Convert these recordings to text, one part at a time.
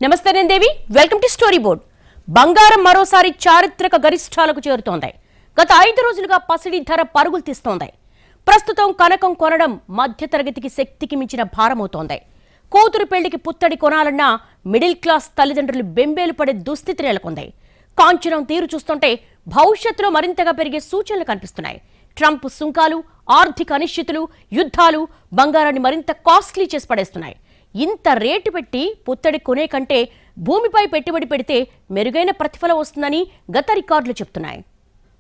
నమస్తే నేను దేవి, welcome to story board. బంగారం మరోసారి చారిత్రక గరిష్టాలకు చేరుతోంది. గత 5 రోజులుగా పసిడి ధర పరుగులు తీస్తోంది. ప్రస్తుతం కనకం కొనడం మధ్యతరగతికి శక్తికి మించిన భారమవుతోంది. కూతురు పెళ్లికి పుత్తడి కొనాలన్నా మిడిల్ క్లాస్ తల్లిదండ్రులు బెంబేలు పడే దుస్థితి నెలకొంది. కాంచనం తీరు చూస్తుంటే భవిష్యత్తులో మరింతగా పెరిగే సూచనలు కనిపిస్తున్నాయి. ట్రంప్ సుంకాలు, ఆర్థిక అనిశ్చితులు, యుద్ధాలు బంగారాన్ని మరింత కాస్ట్లీ చేసి పడేస్తున్నాయి. ఇంత రేటు పెట్టి పుత్తడి కొనే కంటే భూమిపై పెట్టుబడి పెడితే మెరుగైన ప్రతిఫలం వస్తుందని గత రికార్డులు చెప్తున్నాయి.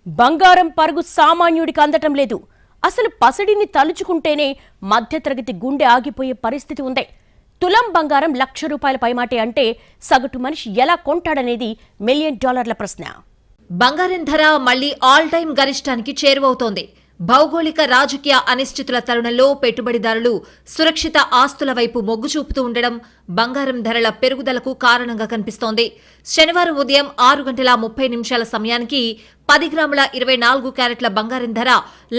బంగారం పరుగు సామాన్యుడికి అందటం లేదు. అసలు పసిడిని తలుచుకుంటేనే మధ్యతరగతి గుండె ఆగిపోయే పరిస్థితి ఉంది. తులం బంగారం ₹1,00,000 పైమాటే అంటే సగటు మనిషి ఎలా కొంటాడనేది $1 మిలియన్ ప్రశ్న. బంగారం ధర మళ్లీ ఆల్ టైమ్ గరిష్టానికి చేరువవుతోంది. భౌగోళిక రాజకీయ అనిశ్చితుల తరుణంలో పెట్టుబడిదారులు సురక్షిత ఆస్తుల వైపు మొగ్గు చూపుతూ ఉండడం బంగారం ధరల పెరుగుదలకు కారణంగా కనిపిస్తోంది. శనివారం ఉదయం 6:30 సమయానికి 10 గ్రాముల 24 క్యారెట్ల బంగారం ధర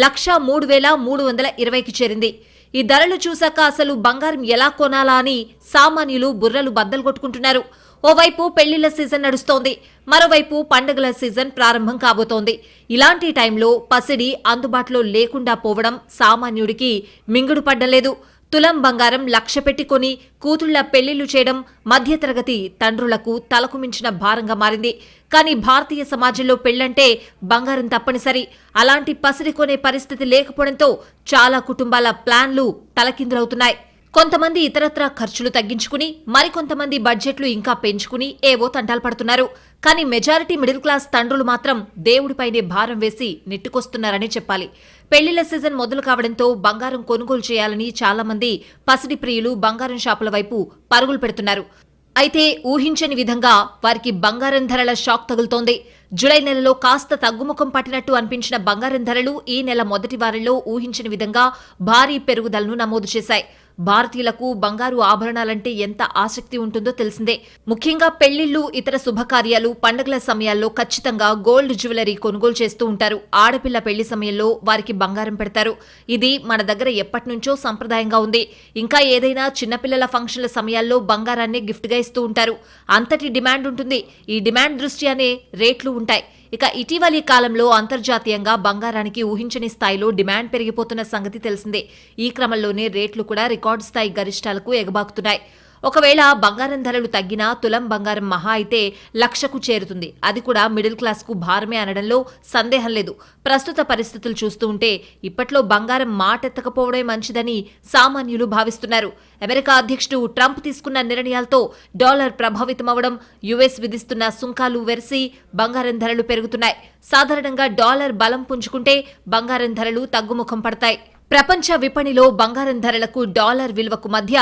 1,03,320కి చేరింది. ఈ ధరలు చూశాక అసలు బంగారం ఎలా కొనాలా అని సామాన్యులు బుర్రలు బద్దలు కొట్టుకుంటున్నారు. ఓవైపు పెళ్లిళ్ల సీజన్ నడుస్తోంది, మరోవైపు పండుగల సీజన్ ప్రారంభం కాబోతోంది. ఇలాంటి టైంలో పసిడి అందుబాటులో లేకుండా పోవడం సామాన్యుడికి మింగుడు పడ్డలేదు. తులం బంగారం 1,00,000 పెట్టి కొని కూతుళ్ల పెళ్లిళ్లు చేయడం మధ్యతరగతి తండ్రులకు తలకు మించిన భారంగా మారింది. కానీ భారతీయ సమాజంలో పెళ్లంటే బంగారం తప్పనిసరి. అలాంటి పసిడి కొనే పరిస్థితి లేకపోవడంతో చాలా కుటుంబాల ప్లాన్లు తలకిందులవుతున్నాయి. కొంతమంది ఇతరత్రా ఖర్చులు తగ్గించుకుని, మరికొంతమంది బడ్జెట్లు ఇంకా పెంచుకుని ఏవో తంటాలు పడుతున్నారు. కానీ మెజారిటీ మిడిల్ క్లాస్ తండ్రులు మాత్రం దేవుడిపైనే భారం వేసి నెట్టుకొస్తున్నారని చెప్పాలి. పెళ్లిళ్ల సీజన్ మొదలు కావడంతో బంగారం కొనుగోలు చేయాలని చాలా మంది పసిడి ప్రియులు బంగారం షాపుల వైపు పరుగులు పెడుతున్నారు. అయితే ఊహించని విధంగా వారికి బంగారం ధరల షాక్ తగులుతోంది. జులై నెలలో కాస్త తగ్గుముఖం పట్టినట్టు అనిపించిన బంగారం ధరలు ఈ నెల మొదటి వారంలో ఊహించని విధంగా భారీ పెరుగుదలను నమోదు చేశాయి. భారతీయులకు బంగారు ఆభరణాలంటే ఎంత ఆసక్తి ఉంటుందో తెలిసిందే. ముఖ్యంగా పెళ్లిళ్లు, ఇతర శుభకార్యాలు, పండుగల సమయాల్లో ఖచ్చితంగా గోల్డ్ జ్యువెలరీ కొనుగోలు చేస్తూ ఉంటారు. ఆడపిల్ల పెళ్లి సమయంలో వారికి బంగారం పెడతారు. ఇది మన దగ్గర ఎప్పటినుంచో సంప్రదాయంగా ఉంది. ఇంకా ఏదైనా చిన్నపిల్లల ఫంక్షన్ల సమయాల్లో బంగారాన్ని గిఫ్ట్గా ఇస్తూ ఉంటారు. అంతటి డిమాండ్ ఉంటుంది. ఈ డిమాండ్ దృష్ట్యానే రేట్లు ఉంటాయి. ఇక ఇటీవలి కాలంలో అంతర్జాతీయంగా బంగారానికి ఊహించని స్థాయిలో డిమాండ్ పెరిగిపోతున్న సంగతి తెలిసిందే. ఈ క్రమంలోనే రేట్లు కూడా రికార్డు స్థాయి గరిష్టాలకు ఎగబాకుతున్నాయి. ఒకవేళ బంగారం ధరలు తగ్గినా తులం బంగారం మహా అయితే 1,00,000కు చేరుతుంది. అది కూడా మిడిల్ క్లాస్ కు భారమే అనడంలో సందేహం లేదు. ప్రస్తుత పరిస్థితులు చూస్తూ ఉంటే ఇప్పట్లో బంగారం మాటెత్తకపోవడమే మంచిదని సామాన్యులు భావిస్తున్నారు. అమెరికా అధ్యక్షుడు ట్రంప్ తీసుకున్న నిర్ణయాలతో డాలర్ ప్రభావితమవడం, యుఎస్ విధిస్తున్న సుంకాలు వెరసి బంగారం ధరలు పెరుగుతున్నాయి. సాధారణంగా డాలర్ బలం పుంజుకుంటే బంగారం ధరలు తగ్గుముఖం పడతాయి. ప్రపంచ విపణిలో బంగారం ధరలకు డాలర్ విలువకు మధ్య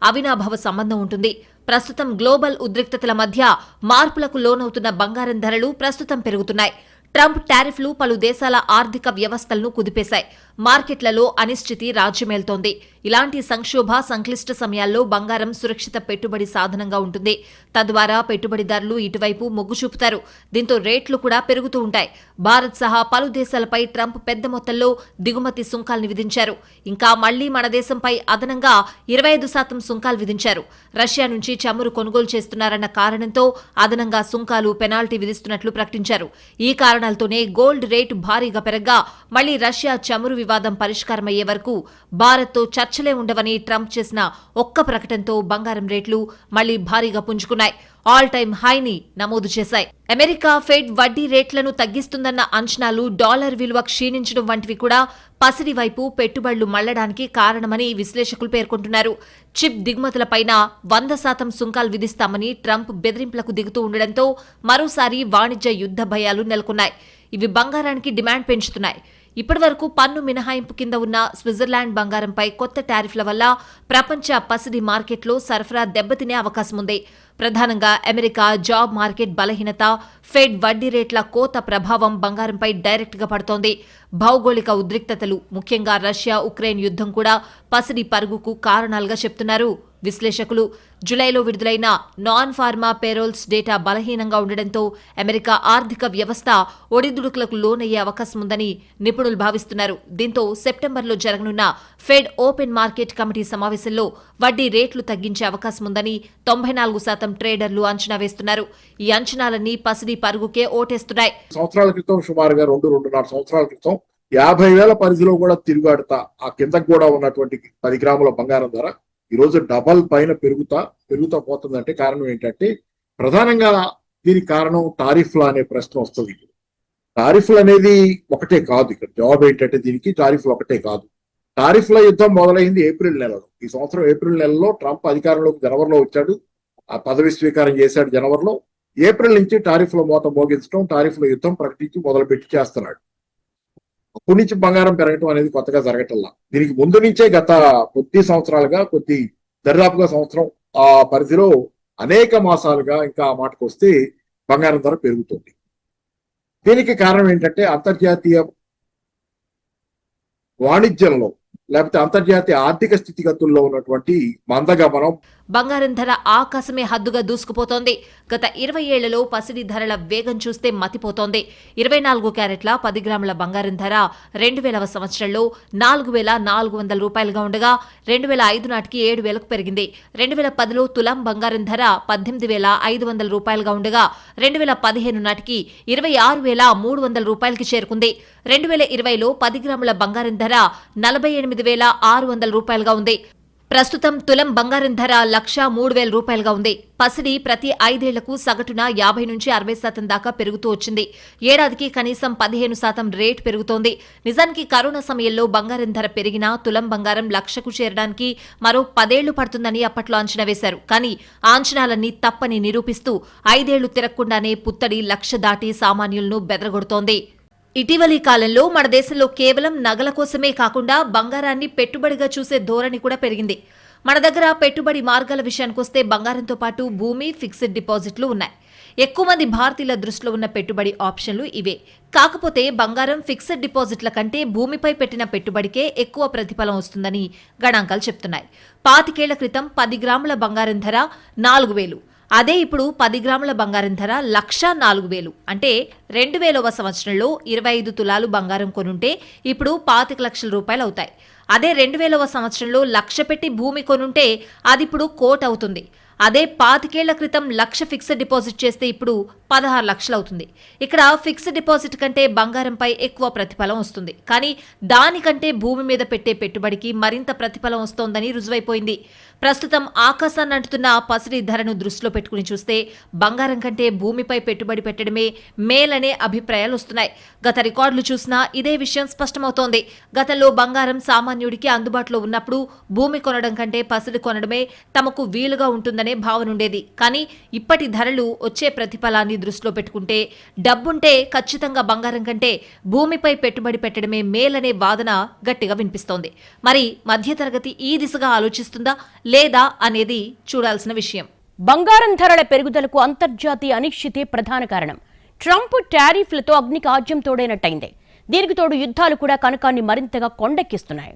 అవినాభావ సంబంధం ఉంటుంది. ప్రస్తుతం గ్లోబల్ ఉద్రిక్తతల మధ్య మార్పులకు లోనవుతున్న బంగారం ధరలు ప్రస్తుతం పెరుగుతున్నాయి. ట్రంప్ టారిఫ్లు పలు దేశాల ఆర్థిక వ్యవస్థలను కుదిపేశాయి. మార్కెట్లలో అనిశ్చితి రాజ్యమేల్తోంది. ఇలాంటి సంక్షోభ, సంక్లిష్ట సమయాల్లో బంగారం సురక్షిత పెట్టుబడి సాధనంగా ఉంటుంది. తద్వారా పెట్టుబడిదారులు ఇటువైపు మొగ్గు చూపుతారు. దీంతో రేట్లు కూడా పెరుగుతూ ఉంటాయి. భారత్ సహా పలు దేశాలపై ట్రంప్ పెద్ద మొత్తంలో దిగుమతి సుంకాల్ని విధించారు. ఇంకా మళ్లీ మన దేశంపై అదనంగా 25% సుంకాలు విధించారు. రష్యా నుంచి చమురు కొనుగోలు చేస్తున్నారన్న కారణంతో అదనంగా సుంకాలు, పెనాల్టీ విధిస్తున్నట్లు ప్రకటించారు. ఈ కారణాలతోనే గోల్డ్ రేటు భారీగా పెరగ్గా మళ్లీ రష్యా చమురు వివాదం పరిష్కారమయ్యే వరకు భారత్తో చర్చలే ఉండవని ట్రంప్ చేసిన ఒక్క ప్రకటనతో బంగారం రేట్లు మళ్లీ భారీగా పుంజుకున్నాయి. ఆల్ టైమ్ హైని నమోదు చేశాయి. అమెరికా ఫెడ్ వడ్డీ రేట్లను తగ్గిస్తుందన్న అంచనాలు, డాలర్ విలువ క్షీణించడం వంటివి కూడా పసిడి వైపు పెట్టుబడులు మళ్లడానికి కారణమని విశ్లేషకులు పేర్కొంటున్నారు. చిప్ దిగుమతులపైన 100% సుంకాలు విధిస్తామని ట్రంప్ బెదిరింపులకు దిగుతూ ఉండడంతో మరోసారి వాణిజ్య యుద్ధ భయాలు నెలకొన్నాయి. ఇవి బంగారానికి డిమాండ్ పెంచుతున్నాయి. ఇప్పటివరకు పన్ను మినహాయింపు కింద ఉన్న స్విట్జర్లాండ్ బంగారంపై కొత్త టారిఫ్ల వల్ల ప్రపంచ పసిడి మార్కెట్లో సరఫరా దెబ్బతినే అవకాశం ఉంది. ప్రధానంగా అమెరికా జాబ్ మార్కెట్ బలహీనత, ఫెడ్ వడ్డీ రేట్ల కోత ప్రభావం బంగారంపై డైరెక్ట్గా పడుతోంది. భౌగోళిక ఉద్రిక్తతలు, ముఖ్యంగా రష్యా ఉక్రెయిన్ యుద్ధం కూడా పసిడి పరుగుకు కారణాలుగా చెప్తున్నారు విశ్లేషకులు. జులైలో విడుదలైన నాన్ ఫార్మా పేరోల్స్ డేటా బలహీనంగా ఉండడంతో అమెరికా ఆర్థిక వ్యవస్థ ఒడిదుడుకులకు లోనయ్యే అవకాశం ఉందని నిపుణులు భావిస్తున్నారు. దీంతో సెప్టెంబర్లో జరగనున్న ఫెడ్ ఓపెన్ మార్కెట్ కమిటీ సమావేశంలో వడ్డీ రేట్లు తగ్గించే అవకాశం ఉందని 94% ట్రేడర్లు అంచనా వేస్తున్నారు. ఈ అంచనాలన్నీ పసిడి పరుగుకే ఓటేస్తున్నాయి. సంవత్సరాల క్రితం సుమారుగా 2-2.5 సంవత్సరాల క్రితం 50,000 పరిధిలో కూడా తిరుగాడుతా ఆ కిందకు కూడా ఉన్నటువంటి 10 గ్రాముల బంగారం ధర ఈ రోజు డబల్ పైన పెరుగుతా పోతుందంటే కారణం ఏంటంటే ప్రధానంగా దీనికి కారణం టారిఫ్లు అనే ప్రశ్న వస్తుంది. టారిఫ్లు అనేది ఒకటే కాదు, ఇక్కడ జవాబు ఏంటంటే దీనికి టారిఫ్లు ఒకటే కాదు. టారిఫ్ల యుద్ధం మొదలైంది ఏప్రిల్ నెలలో. ఈ సంవత్సరం ఏప్రిల్ నెలలో ట్రంప్ అధికారంలోకి జనవరిలో వచ్చాడు, ఆ పదవి స్వీకారం చేశాడు జనవరిలో. ఏప్రిల్ నుంచి టారిఫ్ల మోత మోగించడం, టారిఫ్ల యుద్ధం ప్రకటించి మొదలుపెట్టి చేస్తున్నాడు. అప్పటి నుంచి బంగారం పెరగటం అనేది కొత్తగా జరగటల్లా. దీనికి ముందు నుంచే గత కొద్ది సంవత్సరాలుగా దరిదాపుగా సంవత్సరం ఆ పరిధిలో అనేక మాసాలుగా ఇంకా ఆ మాటకు వస్తే బంగారం ధర పెరుగుతుంది. దీనికి కారణం ఏంటంటే అంతర్జాతీయ వాణిజ్యంలో లేకపోతే అంతర్జాతీయ ఆర్థిక స్థితిగతుల్లో ఉన్నటువంటి మందగమనం. బంగారం ధర ఆకాశమే హద్దుగా దూసుకుపోతోంది. గత 20 ఏళ్లలో పసిడి ధరల వేగం చూస్తే మతిపోతోంది. 24 క్యారెట్ల 10 గ్రాముల బంగారం ధర 2000వ సంవత్సరంలో 4,400 రూపాయలుగా ఉండగా 2005 నాటికి 7,000కు పెరిగింది. 2010లో తులం బంగారం ధర 18,500 రూపాయలుగా ఉండగా 2015 నాటికి 26,300 రూపాయలకి చేరుకుంది. 2020లో 10 గ్రాముల బంగారం ధర 48,600 రూపాయలుగా ఉంది. ప్రస్తుతం తులం బంగారం ధర 1,03,000 రూపాయలుగా ఉంది. పసిడి ప్రతి 5 ఏళ్లకు సగటున 50-60% దాకా పెరుగుతూ వచ్చింది. ఏడాదికి కనీసం 15% రేటు పెరుగుతోంది. నిజానికి కరోనా సమయంలో బంగారం ధర పెరిగినా తులం బంగారం 1,00,000కు చేరడానికి మరో 10 ఏళ్లు పడుతుందని అప్పట్లో అంచనా వేశారు. కానీ ఆ అంచనాలన్నీ తప్పని నిరూపిస్తూ 5 ఏళ్లు తిరగకుండానే పుత్తడి 1,00,000 దాటి సామాన్యులను బెదరగొడుతోంది. ఇటీవలి కాలంలో మన దేశంలో కేవలం నగల కోసమే కాకుండా బంగారాన్ని పెట్టుబడిగా చూసే ధోరణి కూడా పెరిగింది. మన దగ్గర పెట్టుబడి మార్గాల విషయానికొస్తే బంగారంతో పాటు భూమి, ఫిక్స్డ్ డిపాజిట్లు ఉన్నాయి. ఎక్కువ మంది భారతీయుల దృష్టిలో ఉన్న పెట్టుబడి ఆప్షన్లు ఇవే. కాకపోతే బంగారం, ఫిక్స్డ్ డిపాజిట్ల కంటే భూమిపై పెట్టిన పెట్టుబడికే ఎక్కువ ప్రతిఫలం వస్తుందని గణాంకాలు చెప్తున్నాయి. 25 ఏళ్ల క్రితం 10 గ్రాముల బంగారం ధర 4,000. అదే ఇప్పుడు 10 గ్రాముల బంగారం ధర 1,04,000. అంటే 2000వ సంవత్సరంలో 25 తులాలు బంగారం కొనుంటే ఇప్పుడు 25,00,000 రూపాయలు అవుతాయి. అదే 2000వ సంవత్సరంలో 1,00,000 పెట్టి భూమి కొనుంటే అదిప్పుడు 1,00,000 అవుతుంది. అదే 25 ఏళ్ల క్రితం 1,00,000 ఫిక్స్డ్ డిపాజిట్ చేస్తే ఇప్పుడు 16,00,000 అవుతుంది. ఇక్కడ ఫిక్స్డ్ డిపాజిట్ కంటే బంగారంపై ఎక్కువ ప్రతిఫలం వస్తుంది. కానీ దానికంటే భూమి మీద పెట్టే పెట్టుబడికి మరింత ప్రతిఫలం వస్తోందని రుజువైపోయింది. ప్రస్తుతం ఆకాశాన్ని అంటుతున్న పసిడి ధరను దృష్టిలో పెట్టుకుని చూస్తే బంగారం కంటే భూమిపై పెట్టుబడి పెట్టడమే మేలనే అభిప్రాయాలు వస్తున్నాయి. గత రికార్డులు చూసినా ఇదే విషయం స్పష్టమవుతోంది. గతంలో బంగారం సామాన్యుడికి అందుబాటులో ఉన్నప్పుడు భూమి కొనడం కంటే పసిడి కొనడమే తమకు వీలుగా ఉంటుందనే భావన ఉండేది. కానీ ఇప్పటి ధరలు వచ్చే ప్రతిఫలాన్ని దృష్టిలో పెట్టుకుంటే డబ్బుంటే ఖచ్చితంగా బంగారం కంటే భూమిపై పెట్టుబడి పెట్టడమే మేలనే వాదన గట్టిగా వినిపిస్తోంది. మరి మధ్యతరగతి ఈ దిశగా ఆలోచిస్తుందా లేదా అనేది చూడాల్సిన విషయం. బంగారం ధరల పెరుగుదలకు అంతర్జాతీయ అనిశ్చితే ప్రధాన కారణం. ట్రంప్ టారిఫ్లతో అగ్నికి ఆజ్యం తోడైనట్టయింది. దీనికి తోడు యుద్ధాలు కూడా కనకాన్ని మరింతగా కొండెక్కిస్తున్నాయి.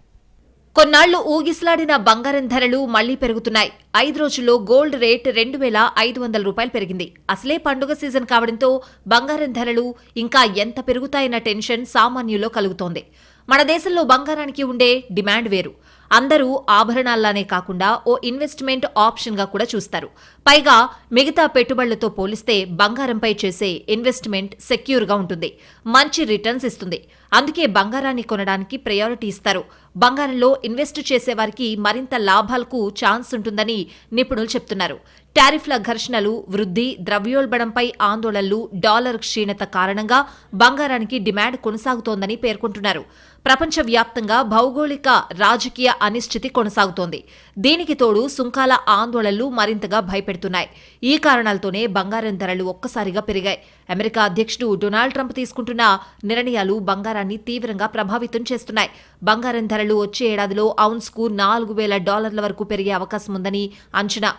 కొన్నాళ్లు ఊగిసలాడిన బంగారం ధరలు మళ్లీ పెరుగుతున్నాయి. 5 రోజుల్లో గోల్డ్ రేట్ 2,500 రూపాయలు పెరిగింది. అసలే పండుగ సీజన్ కావడంతో బంగారం ధరలు ఇంకా ఎంత పెరుగుతాయన్న టెన్షన్ సామాన్యుల్లో కలుగుతోంది. మన దేశంలో బంగారానికి ఉండే డిమాండ్ వేరు. అందరూ ఆభరణాల్లానే కాకుండా ఓ ఇన్వెస్ట్మెంట్ ఆప్షన్గా కూడా చూస్తారు. పైగా మిగతా పెట్టుబడులతో పోలిస్తే బంగారంపై చేసే ఇన్వెస్ట్మెంట్ సెక్యూర్గా ఉంటుంది, మంచి రిటర్న్స్ ఇస్తుంది. అందుకే బంగారాన్ని కొనడానికి ప్రయారిటీ ఇస్తారు. బంగారంలో ఇన్వెస్ట్ చేసేవారికి మరింత లాభాలకు ఛాన్స్ ఉంటుందని నిపుణులు చెప్తున్నారు. టారిఫ్ల ఘర్షణలు, వృద్ధి, ద్రవ్యోల్బణంపై ఆందోళనలు, డాలర్ క్షీణత కారణంగా బంగారానికి డిమాండ్ కొనసాగుతోందని పేర్కొంటున్నారు. ప్రపంచవ్యాప్తంగా భౌగోళిక, రాజకీయ అనిశ్చితి కొనసాగుతోంది. దీనికి తోడు సుంకాల ఆందోళనలు మరింతగా భయపెడుతున్నాయి. ఈ కారణాలతోనే బంగారం ధరలు ఒక్కసారిగా పెరిగాయి. అమెరికా అధ్యక్షుడు డొనాల్డ్ ట్రంప్ తీసుకుంటున్న నిర్ణయాలు బంగారాన్ని తీవ్రంగా ప్రభావితం చేస్తున్నాయి. బంగారం ధరలు వచ్చే ఏడాదిలో ఔన్స్కు $4,000 వరకు పెరిగే అవకాశం ఉందని అంచనా.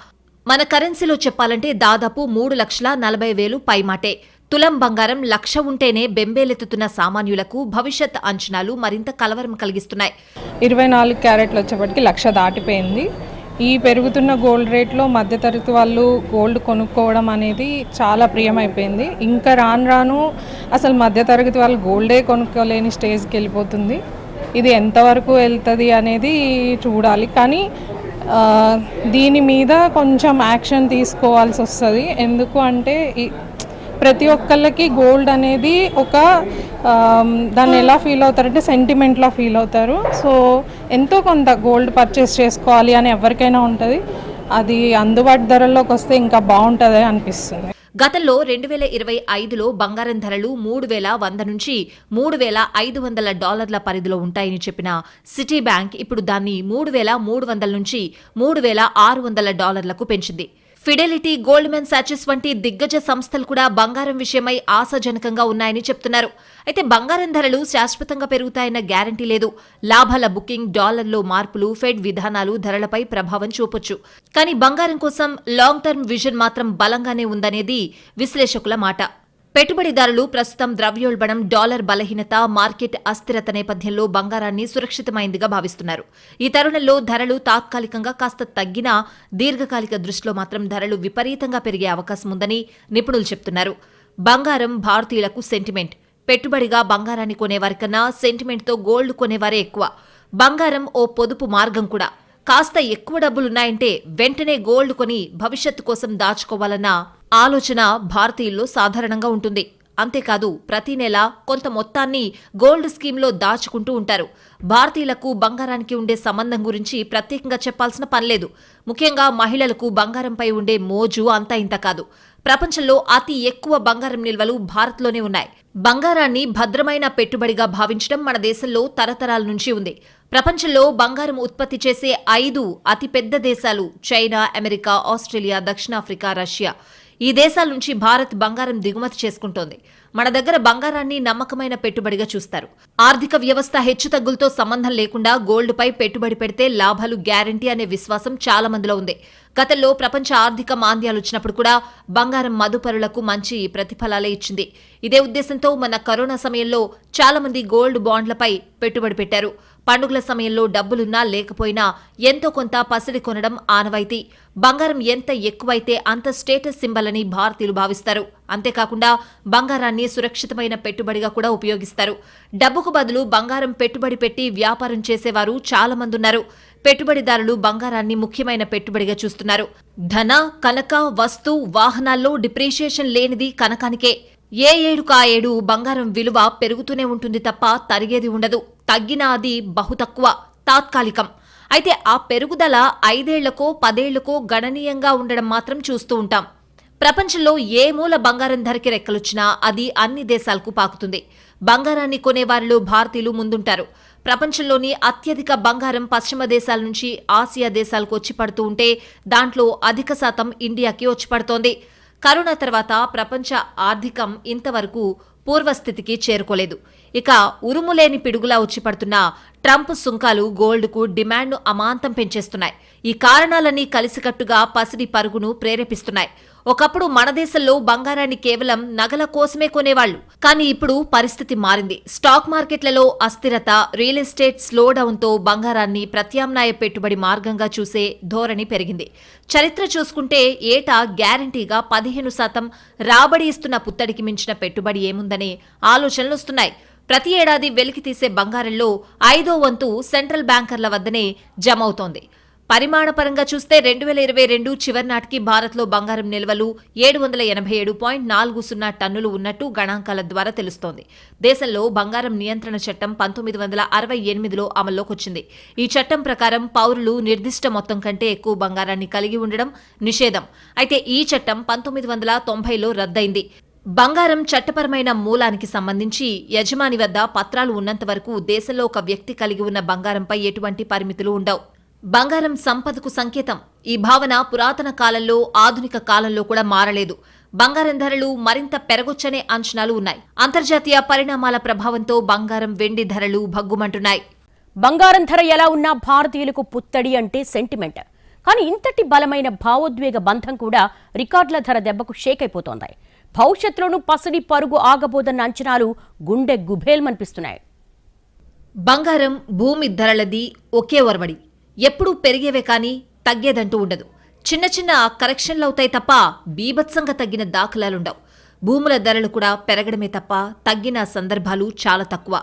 మన కరెన్సీలో చెప్పాలంటే దాదాపు 3,40,000 పైమాటే. తులం బంగారం 1,00,000 ఉంటేనే బెంబేలెత్తుతున్న సామాన్యులకు భవిష్యత్ అంచనాలు మరింత కలవరం కలిగిస్తున్నాయి. 24 క్యారెట్లు వచ్చేప్పటికి 1,00,000 దాటిపోయింది. ఈ పెరుగుతున్న గోల్డ్ రేట్లో మధ్యతరగతి వాళ్ళు గోల్డ్ కొనుక్కోవడం అనేది చాలా ప్రియమైపోయింది. ఇంకా రాను రాను అసలు మధ్యతరగతి వాళ్ళు గోల్డే కొనుక్కోలేని స్టేజ్కి వెళ్ళిపోతుంది. ఇది ఎంతవరకు వెళ్తుంది అనేది చూడాలి. కానీ దీని మీద కొంచెం యాక్షన్ తీసుకోవాల్సి వస్తుంది. ఎందుకు అంటే ప్రతి ఒక్కళ్ళకి గోల్డ్ అనేది ఒక దాన్ని ఎలా ఫీల్ అవుతారంటే సెంటిమెంట్లా ఫీల్ అవుతారు. సో ఎంతో కొంత గోల్డ్ పర్చేస్ చేసుకోవాలి అని ఎవరికైనా ఉంటుంది. అది అందుబాటు ధరల్లోకి వస్తే ఇంకా బాగుంటుంది అనిపిస్తుంది. గతంలో 2025లో బంగారం ధరలు $3,100 నుంచి $3,500 పరిధిలో ఉంటాయని చెప్పిన సిటీ బ్యాంక్ ఇప్పుడు దాన్ని $3,300 నుంచి $3,600లకు పెంచింది. ఫిడెలిటీ, గోల్డ్మెన్ సాచెస్ వంటి దిగ్గజ సంస్థలు కూడా బంగారం విషయమై ఆశాజనకంగా ఉన్నాయని చెప్తున్నారు. అయితే బంగారం ధరలు శాశ్వతంగా పెరుగుతాయన్న గ్యారంటీ లేదు. లాభాల బుకింగ్, డాలర్లో మార్పులు, ఫెడ్ విధానాలు ధరలపై ప్రభావం చూపొచ్చు. కానీ బంగారం కోసం లాంగ్ టర్మ్ విజన్ మాత్రం బలంగానే ఉందనేది విశ్లేషకుల మాట. పెట్టుబడిదారులు ప్రస్తుతం ద్రవ్యోల్బణం, డాలర్ బలహీనత, మార్కెట్ అస్థిరత నేపథ్యంలో బంగారాన్ని సురక్షితమైందిగా భావిస్తున్నారు. ఈ తరుణంలో ధరలు తాత్కాలికంగా కాస్త తగ్గినా దీర్ఘకాలిక దృష్టిలో మాత్రం ధరలు విపరీతంగా పెరిగే అవకాశం ఉందని నిపుణులు చెప్తున్నారు. బంగారం భారతీయులకు సెంటిమెంట్. పెట్టుబడిగా బంగారాన్ని కొనేవారికన్నా సెంటిమెంట్తో గోల్డ్ కొనేవారే ఎక్కువ. బంగారం ఓ పొదుపు మార్గం కూడా. కాస్త ఎక్కువ డబ్బులున్నాయంటే వెంటనే గోల్డ్ కొని భవిష్యత్తు కోసం దాచుకోవాలన్న ఆలోచన భారతీయుల్లో సాధారణంగా ఉంటుంది. అంతేకాదు ప్రతి నెల కొంత మొత్తాన్ని గోల్డ్ స్కీమ్లో దాచుకుంటూ ఉంటారు. భారతీయులకు బంగారానికి ఉండే సంబంధం గురించి ప్రత్యేకంగా చెప్పాల్సిన పనిలేదు. ముఖ్యంగా మహిళలకు బంగారంపై ఉండే మోజు అంతా ఇంత కాదు. ప్రపంచంలో అతి ఎక్కువ బంగారం నిల్వలు భారత్లోనే ఉన్నాయి. బంగారాన్ని భద్రమైన పెట్టుబడిగా భావించడం మన దేశంలో తరతరాల నుంచి ఉంది. ప్రపంచంలో బంగారం ఉత్పత్తి చేసే 5 అతిపెద్ద దేశాలు చైనా, అమెరికా, ఆస్ట్రేలియా, దక్షిణాఫ్రికా, రష్యా. ఈ దేశాల నుంచి భారత్ బంగారం దిగుమతి చేసుకుంటోంది. మన దగ్గర బంగారాన్ని నమ్మకమైన పెట్టుబడిగా చూస్తారు. ఆర్థిక వ్యవస్థ హెచ్చుతగ్గులతో సంబంధం లేకుండా గోల్డ్పై పెట్టుబడి పెడితే లాభాలు గ్యారంటీ అనే విశ్వాసం చాలా మందిలో ఉంది. గతంలో ప్రపంచ ఆర్థిక మాంద్యాలు వచ్చినప్పుడు కూడా బంగారం మదుపరులకు మంచి ప్రతిఫలాలే ఇచ్చింది. ఇదే ఉద్దేశంతో మన కరోనా సమయంలో చాలా మంది గోల్డ్ బాండ్లపై పెట్టుబడి పెట్టారు. పండుగల సమయంలో డబ్బులున్నా లేకపోయినా ఎంతో కొంత పసిడి కొనడం ఆనవాయితీ. బంగారం ఎంత ఎక్కువైతే అంత స్టేటస్ సింబల్ అని భారతీయులు భావిస్తారు. అంతేకాకుండా బంగారాన్ని సురక్షితమైన పెట్టుబడిగా కూడా ఉపయోగిస్తారు. డబ్బుకు బదులు బంగారం పెట్టుబడి పెట్టి వ్యాపారం చేసేవారు చాలా మంది ఉన్నారు. పెట్టుబడిదారులు బంగారాన్ని ముఖ్యమైన పెట్టుబడిగా చూస్తున్నారు. ధన, కనక, వస్తు, వాహనాల్లో డిప్రిషియేషన్ లేనిది కనకానికే. ఏ ఏడుకా ఏడు బంగారం విలువ పెరుగుతూనే ఉంటుంది తప్ప తరిగేది ఉండదు. తగ్గినా అది బహు తక్కువ, తాత్కాలికం. అయితే ఆ పెరుగుదల 5 ఏళ్లకో 10 ఏళ్లకో గణనీయంగా ఉండడం మాత్రం చూస్తూ ఉంటాం. ప్రపంచంలో ఏ మూల బంగారం ధరకి రెక్కలొచ్చినా అది అన్ని దేశాలకు పాకుతుంది. బంగారాన్ని కొనేవారిలో భారతీయులు ముందుంటారు. ప్రపంచంలోని అత్యధిక బంగారం పశ్చిమ దేశాల నుంచి ఆసియా దేశాలకు వచ్చి పడుతూ ఉంటే దాంట్లో అధిక శాతం ఇండియాకి వచ్చి పడుతోంది. కరోనా తర్వాత ప్రపంచ ఆర్థికం ఇంతవరకు పూర్వస్థితికి చేరుకోలేదు. ఇక ఉరుములేని పిడుగులా వచ్చి పడుతున్న ట్రంప్ సుంకాలు గోల్డ్కు డిమాండ్ను అమాంతం పెంచేస్తున్నాయి. ఈ కారణాలన్నీ కలిసికట్టుగా పసిడి పరుగును ప్రేరేపిస్తున్నాయి. ఒకప్పుడు మన దేశంలో బంగారాన్ని కేవలం నగల కోసమే కొనేవాళ్లు. కానీ ఇప్పుడు పరిస్థితి మారింది. స్టాక్ మార్కెట్లలో అస్థిరత, రియల్ ఎస్టేట్ స్లోడౌన్తో బంగారాన్ని ప్రత్యామ్నాయ పెట్టుబడి మార్గంగా చూసే ధోరణి పెరిగింది. చరిత్ర చూసుకుంటే ఏటా గ్యారంటీగా 15% రాబడి ఇస్తున్న పుత్తడికి మించిన పెట్టుబడి ఏముందనే ఆలోచనలు వస్తున్నాయి. ప్రతి ఏడాది వెలికి తీసే బంగారంలో 5వ వంతు సెంట్రల్ బ్యాంకర్ల వద్దనే జమ అవుతోంది. పరిమాణపరంగా చూస్తే 2022 చివరి నాటికి భారత్లో బంగారం నిల్వలు 787.40 టన్నులు ఉన్నట్టు గణాంకాల ద్వారా తెలుస్తోంది. దేశంలో బంగారం నియంత్రణ చట్టం 1968లో అమల్లోకొచ్చింది. ఈ చట్టం ప్రకారం పౌరులు నిర్దిష్ట మొత్తం కంటే ఎక్కువ బంగారాన్ని కలిగి ఉండడం నిషేధం. అయితే ఈ చట్టం 1990లో రద్దయింది. బంగారం చట్టపరమైన మూలానికి సంబంధించి యజమాని వద్ద పత్రాలు ఉన్నంత వరకు దేశంలో ఒక వ్యక్తి కలిగి ఉన్న బంగారంపై ఎటువంటి పరిమితులు ఉండవు. బంగారం సంపదకు సంకేతం. ఈ భావన పురాతన కాలంలో, ఆధునిక కాలంలో కూడా మారలేదు. బంగారం ధరలు మరింత పెరగొచ్చనే అంచనాలు ఉన్నాయి. అంతర్జాతీయ పరిణామాల ప్రభావంతో బంగారం, వెండి ధరలు భగ్గుమంటున్నాయి. బంగారం ధర ఎలా ఉన్నా భారతీయులకు పుత్తడి అంటే సెంటిమెంట్. కానీ ఇంతటి బలమైన భావోద్వేగ బంధం కూడా రికార్డుల ధర దెబ్బకు షేక్ అయిపోతోంది. భవిష్యత్తులోనూ పసిడి పరుగు ఆగబోదన్న అంచనాలు గుండె గుభేల్మనిపిస్తున్నాయి. బంగారం, భూమి ధరలది ఒకే ఒరవడి. ఎప్పుడూ పెరిగేవే కానీ తగ్గేదంటూ ఉండదు. చిన్న చిన్న కరెక్షన్లు అవుతాయి తప్ప బీభత్సంగా తగ్గిన దాఖలాలుండవు. భూముల ధరలు కూడా పెరగడమే తప్ప తగ్గిన సందర్భాలు చాలా తక్కువ.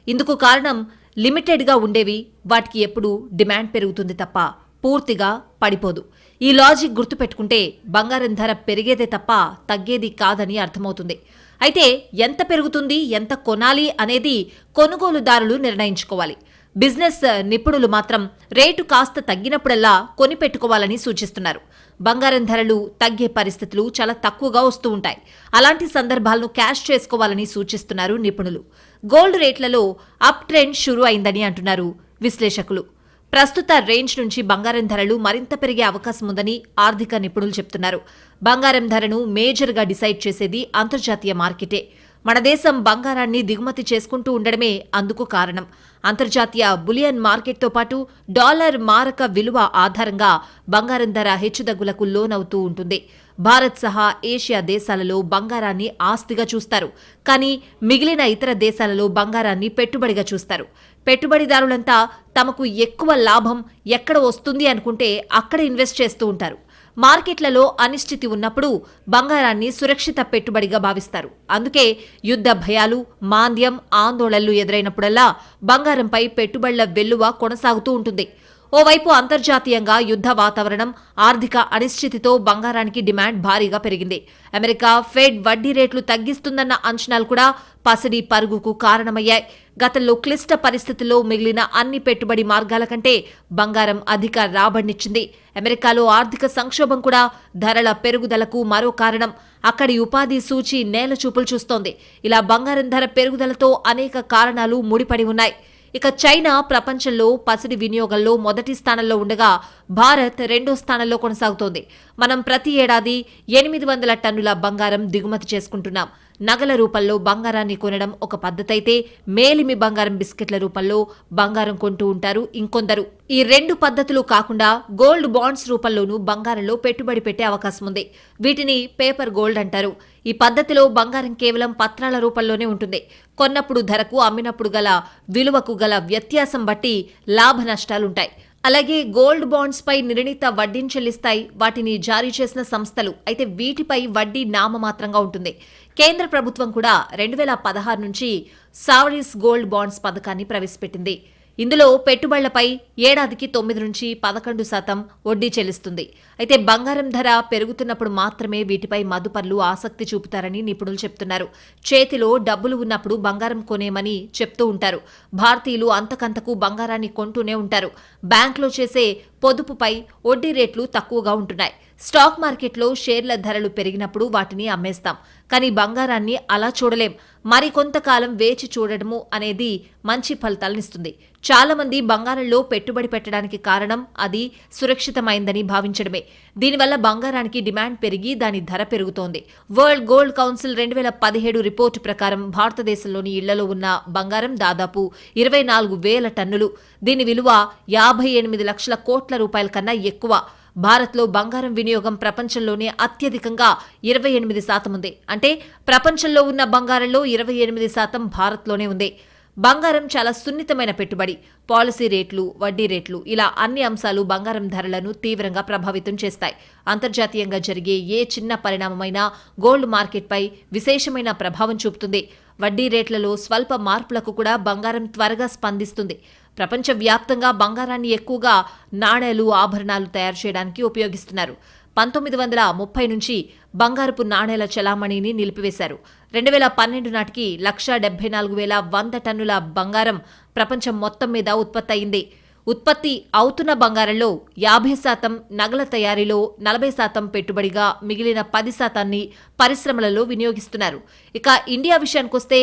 ఇందుకు కారణం లిమిటెడ్గా ఉండేవి వాటికి ఎప్పుడూ డిమాండ్ పెరుగుతుంది తప్ప పూర్తిగా పడిపోదు. ఈ లాజిక్ గుర్తుపెట్టుకుంటే బంగారం ధర పెరిగేదే తప్ప తగ్గేది కాదని అర్థమవుతుంది. అయితే ఎంత పెరుగుతుంది, ఎంత కొనాలి అనేది కొనుగోలుదారులు నిర్ణయించుకోవాలి. బిజినెస్ నిపుణులు మాత్రం రేటు కాస్త తగ్గినప్పుడల్లా కొని పెట్టుకోవాలని సూచిస్తున్నారు. బంగారం ధరలు తగ్గే పరిస్థితులు చాలా తక్కువగా వస్తూ ఉంటాయి. అలాంటి సందర్భాలను క్యాష్ చేసుకోవాలని సూచిస్తున్నారు నిపుణులు. గోల్డ్ రేట్లలో అప్ ట్రెండ్ షురూ అయిందని అంటున్నారు విశ్లేషకులు. ప్రస్తుత రేంజ్ నుంచి బంగారం ధరలు మరింత పెరిగే అవకాశం ఉందని ఆర్థిక నిపుణులు చెప్తున్నారు. బంగారం ధరను మేజర్గా డిసైడ్ చేసేది అంతర్జాతీయ మార్కెటే. మన దేశం బంగారాన్ని దిగుమతి చేసుకుంటూ ఉండడమే అందుకు కారణం. అంతర్జాతీయ బులియన్ మార్కెట్తో పాటు డాలర్ మారక విలువ ఆధారంగా బంగారం ధర హెచ్చుతగ్గులకు లోనవుతూ ఉంటుంది. భారత్ సహా ఏషియా దేశాలలో బంగారాన్ని ఆస్తిగా చూస్తారు. కానీ మిగిలిన ఇతర దేశాలలో బంగారాన్ని పెట్టుబడిగా చూస్తారు. పెట్టుబడిదారులంతా తమకు ఎక్కువ లాభం ఎక్కడ వస్తుంది అనుకుంటే అక్కడ ఇన్వెస్ట్ చేస్తూ ఉంటారు. మార్కెట్లలో అనిశ్చితి ఉన్నప్పుడు బంగారాన్ని సురక్షిత పెట్టుబడిగా భావిస్తారు. అందుకే యుద్ధ భయాలు, మాంద్యం, ఆందోళనలు ఎదురైనప్పుడల్లా బంగారంపై పెట్టుబడుల వెల్లువ కొనసాగుతూ ఉంటుంది. ఓవైపు అంతర్జాతీయంగా యుద్ధ వాతావరణం, ఆర్థిక అనిశ్చితితో బంగారానికి డిమాండ్ భారీగా పెరిగింది. అమెరికా ఫెడ్ వడ్డీ రేట్లు తగ్గిస్తుందన్న అంచనాలు కూడా పసిడి పరుగుకు కారణమయ్యాయి. గతంలో క్లిష్ట పరిస్థితుల్లో మిగిలిన అన్ని పెట్టుబడి మార్గాల కంటే బంగారం అధిక రాబడినిచ్చింది. అమెరికాలో ఆర్థిక సంక్షోభం కూడా ధరల పెరుగుదలకు మరో కారణం. అక్కడి ఉపాధి సూచి నేలచూపులు చూస్తోంది. ఇలా బంగారం ధర పెరుగుదలతో అనేక కారణాలు ముడిపడి ఉన్నాయి. ఇక చైనా ప్రపంచంలో పసిడి వినియోగంలో మొదటి స్థానంలో ఉండగా భారత్ రెండో స్థానంలో కొనసాగుతోంది. మనం ప్రతి ఏడాది 800 టన్నుల బంగారం దిగుమతి చేసుకుంటున్నాం. నగల రూపంలో బంగారాన్ని కొనడం ఒక పద్ధతైతే మేలిమి బంగారం బిస్కెట్ల రూపంలో బంగారం కొంటూ ఉంటారు ఇంకొందరు. ఈ రెండు పద్ధతులు కాకుండా గోల్డ్ బాండ్స్ రూపంలోనూ బంగారంలో పెట్టుబడి పెట్టే అవకాశం ఉంది. వీటిని పేపర్ గోల్డ్ అంటారు. ఈ పద్ధతిలో బంగారం కేవలం పత్రాల రూపంలోనే ఉంటుంది. కొన్నప్పుడు ధరకు, అమ్మినప్పుడు గల విలువకు గల వ్యత్యాసం బట్టి లాభ నష్టాలుంటాయి. అలాగే గోల్డ్ బాండ్స్ పై నిర్ణీత వడ్డీని చెల్లిస్తాయి వాటిని జారీ చేసిన సంస్థలు. అయితే వీటిపై వడ్డీ నామమాత్రంగా ఉంటుంది. కేంద్ర ప్రభుత్వం కూడా 2016 నుంచి సావరీస్ గోల్డ్ బాండ్స్ పథకాన్ని ప్రవేశపెట్టింది. ఇందులో పెట్టుబడులపై ఏడాదికి 9 నుంచి 11% వడ్డీ చెల్లిస్తుంది. అయితే బంగారం ధర పెరుగుతున్నప్పుడు మాత్రమే వీటిపై మదుపర్లు ఆసక్తి చూపుతారని నిపుణులు చెప్తున్నారు. చేతిలో డబ్బులు ఉన్నప్పుడు బంగారం కొనేమని చెప్తూ ఉంటారు. భారతీయులు అంతకంతకు బంగారాన్ని కొంటూనే ఉంటారు. బ్యాంకులో చేసే పొదుపుపై వడ్డీ రేట్లు తక్కువగా ఉంటున్నాయి. స్టాక్ మార్కెట్లో షేర్ల ధరలు పెరిగినప్పుడు వాటిని అమ్మేస్తాం. కానీ బంగారాన్ని అలా చూడలేం. మరికొంతకాలం వేచి చూడడము అనేది మంచి ఫలితాలనిస్తుంది. చాలా మంది బంగారంలో పెట్టుబడి పెట్టడానికి కారణం అది సురక్షితమైందని భావించడమే. దీనివల్ల బంగారానికి డిమాండ్ పెరిగి దాని ధర పెరుగుతోంది. వరల్డ్ గోల్డ్ కౌన్సిల్ 2017 రిపోర్టు ప్రకారం భారతదేశంలోని ఇళ్లలో ఉన్న బంగారం దాదాపు 24,000 టన్నులు. దీని విలువ 58 లక్షల కోట్ల రూపాయల కన్నా ఎక్కువ. భారత్లో బంగారం వినియోగం ప్రపంచంలోనే అత్యధికంగా 28% ఉంది. అంటే ప్రపంచంలో ఉన్న బంగారంలో 28% భారత్లోనే ఉంది. బంగారం చాలా సున్నితమైన పెట్టుబడి. పాలసీ రేట్లు, వడ్డీ రేట్లు ఇలా అన్ని అంశాలు బంగారం ధరలను తీవ్రంగా ప్రభావితం చేస్తాయి. అంతర్జాతీయంగా జరిగే ఏ చిన్న పరిణామమైనా గోల్డ్ మార్కెట్పై విశేషమైన ప్రభావం చూపుతుంది. వడ్డీ రేట్లలో స్వల్ప మార్పులకు కూడా బంగారం త్వరగా స్పందిస్తుంది. ప్రపంచవ్యాప్తంగా బంగారాన్ని ఎక్కువగా నాణేలు, ఆభరణాలు తయారు చేయడానికి ఉపయోగిస్తున్నారు. 1930 నుంచి బంగారపు నాణేల చలామణిని నిలిపివేశారు. 2012 నాటికి 1,74,100 టన్నుల బంగారం ప్రపంచం మొత్తం మీద ఉత్పత్తి అయింది. ఉత్పత్తి అవుతున్న బంగారంలో 50% నగల తయారీలో, 40% పెట్టుబడిగా, మిగిలిన 10% పరిశ్రమలలో వినియోగిస్తున్నారు. ఇక ఇండియా విషయానికొస్తే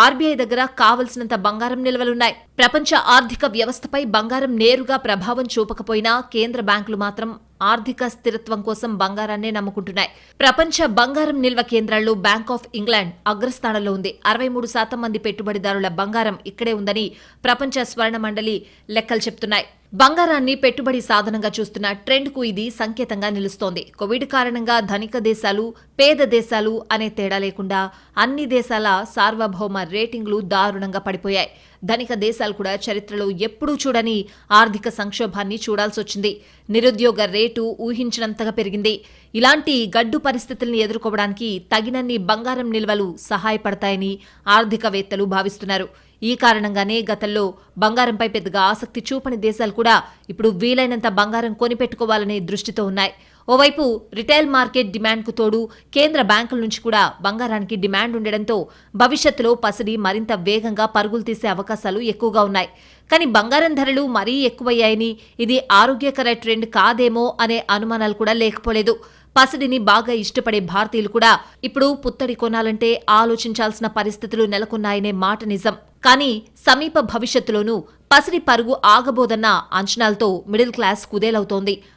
ఆర్బీఐ దగ్గర కావలసినంత బంగారం నిల్వలున్నాయి. ప్రపంచ ఆర్థిక వ్యవస్థపై బంగారం నేరుగా ప్రభావం చూపకపోయినా కేంద్ర బ్యాంకులు మాత్రం ఆర్థిక స్థిరత్వం కోసం బంగారాన్నే నమ్ముకుంటున్నాయి. ప్రపంచ బంగారం నిల్వ కేంద్రాల్లో బ్యాంక్ ఆఫ్ ఇంగ్లాండ్ అగ్రస్థానంలో ఉంది. 63% మంది పెట్టుబడిదారుల బంగారం ఇక్కడే ఉందని ప్రపంచ స్వర్ణ మండలి లెక్కలు చెప్తున్నాయి. బంగారాన్ని పెట్టుబడి సాధనంగా చూస్తున్న ట్రెండ్కు ఇది సంకేతంగా నిలుస్తోంది. కోవిడ్ కారణంగా ధనిక దేశాలు, పేద దేశాలు అనే తేడా లేకుండా అన్ని దేశాల సార్వభౌమ రేటింగ్లు దారుణంగా పడిపోయాయి. ధనిక దేశాలు కూడా చరిత్రలో ఎప్పుడూ చూడని ఆర్థిక సంక్షోభాన్ని చూడాల్సొచ్చింది. నిరుద్యోగ రేటు ఊహించినంతగా పెరిగింది. ఇలాంటి గడ్డు పరిస్థితుల్ని ఎదుర్కోవడానికి తగినన్ని బంగారం నిల్వలు సహాయపడతాయని ఆర్థికవేత్తలు భావిస్తున్నారు. ఈ కారణంగానే గతంలో బంగారంపై పెద్దగా ఆసక్తి చూపని దేశాలు కూడా ఇప్పుడు వీలైనంత బంగారం కొనిపెట్టుకోవాలనే దృష్టితో ఉన్నాయి. ఓవైపు రిటైల్ మార్కెట్ డిమాండ్కు తోడు కేంద్ర బ్యాంకుల నుంచి కూడా బంగారానికి డిమాండ్ ఉండడంతో భవిష్యత్తులో పసిడి మరింత వేగంగా పరుగులు తీసే అవకాశాలు ఎక్కువగా ఉన్నాయి. కానీ బంగారం ధరలు మరీ ఎక్కువయ్యాయని, ఇది ఆరోగ్యకర ట్రెండ్ కాదేమో అనే అనుమానాలు కూడా లేకపోలేదు. పసిడిని బాగా ఇష్టపడే భారతీయులు కూడా ఇప్పుడు పుత్తడి కొనాలంటే ఆలోచించాల్సిన పరిస్థితులు నెలకొన్నాయనే మాట నిజం. కానీ సమీప భవిష్యత్తులోనూ పసిడి పరుగు ఆగబోదన్న అంచనాలతో మిడిల్ క్లాస్ కుదేలవుతోంది.